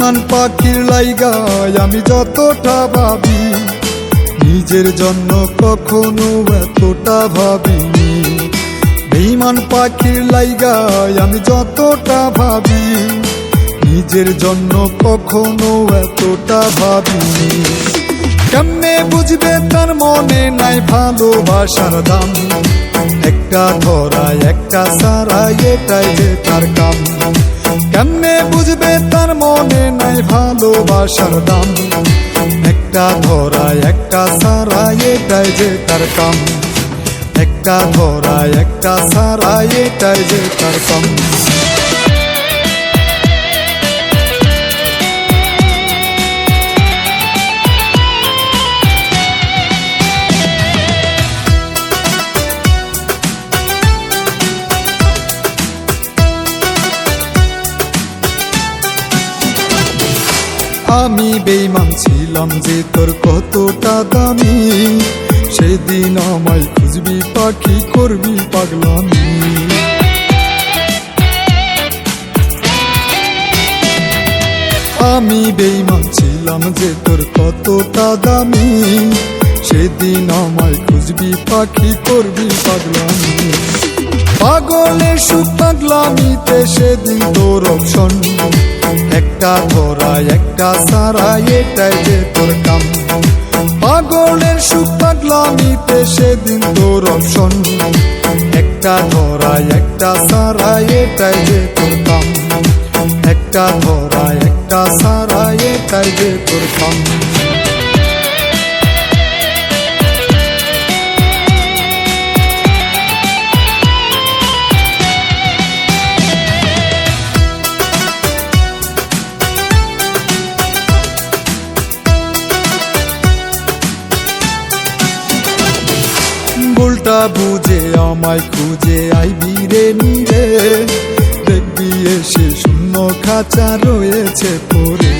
বেঈমান পাখির লাইগায় আমি যতটা ভাবি, নিজের জন্য কখনো এতটা ভাবিনি। বেঈমান পাখির লাইগায় আমি যতটা ভাবি, নিজের জন্য কখনো এতটা ভাবিনি। কেমনে বুঝবে তার মনে নাই ভালোবাসার দাম, একটা ধরায় একটা সারায় এটাই যে তার কাম। কেমনে বুঝবে তার মনে নাই ভালোবাসার দাম, একটা ধরায় একটা সারায় এটাই যে তার কাম। একটা ধরায় একটা সারায় এটাই যে তার কাম। আমি বেঈমান ছিলাম যে তোর কতটা দামি, সেদিন আমায় খুঁজবি পাখি করবি পাগলামি। আমি বেঈমান ছিলাম যে তোর কতটা দামি, সেদিন আমায় খুঁজবি পাখি করবি পাগলামি। পাগলের সুখ পাগলামিতে সেদিন তোর অপশন, একটা ধরায় একটা সারায় এটাই যে তোর কাম। পাগলের সুখ পাগলামিতে সেদিন তোর অপশন, একটা ধরায় একটা সারায় এটাই যে তোর কাম। একটা ধরায় একটা সারায় এটাই যে তোর কাম। ভুলটা বুঝে আমায় খুঁজে আইবি রে নিরে, দেখবি এসে শূন্য খাঁচা রয়েছে পড়ে।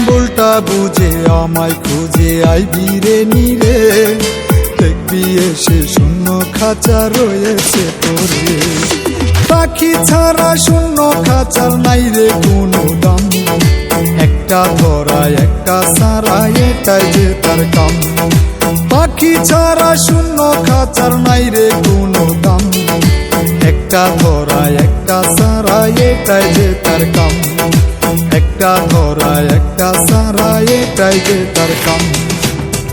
ভুলটা বুঝে আমায় খুঁজে আইবি রে নিরে, দেখবি এসে শূন্য খাঁচা রয়েছে পড়ে। পাখি ছাড়া শূন্য খাঁচার নাই রে কোনো দাম, একটা ধরায় একটা সারায় এটাই যে তার কাম। পাখি ছাড়া শূন্য খাঁচার নাই রে কোনো দাম, একটা ধরায় একটা সারায় এটাই যে তার কাম। একটা ধরায় একটা সারায় এটাই যে তার কাম।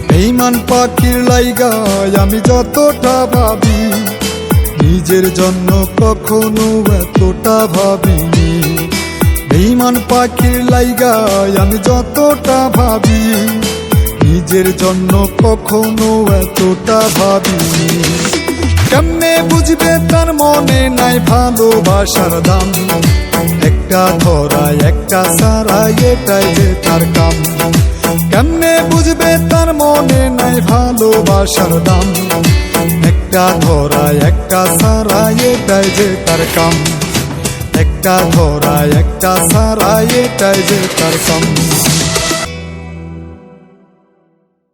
বেঈমান পাখির লাইগায় আমি যতটা ভাবি, নিজের জন্য কখনো এতটা ভাবিনি। বেঈমান পাখির লাইগায় আমি যতটা ভাবি, নিজের জন্য কখনো এতটা ভাবিনি। কেমনে বুঝবে তার মনে নাই ভালোবাসার দাম, একটা ধরায় একটা সারায় এটাই যে তার কাম। কেমনে বুঝবে তার মনে নাই ভালোবাসার দাম, একটা ধরায় একটা সারায় এটাই যে তার কাম। একটা ধরায় একটা সারায় এটাই যে তার কাম।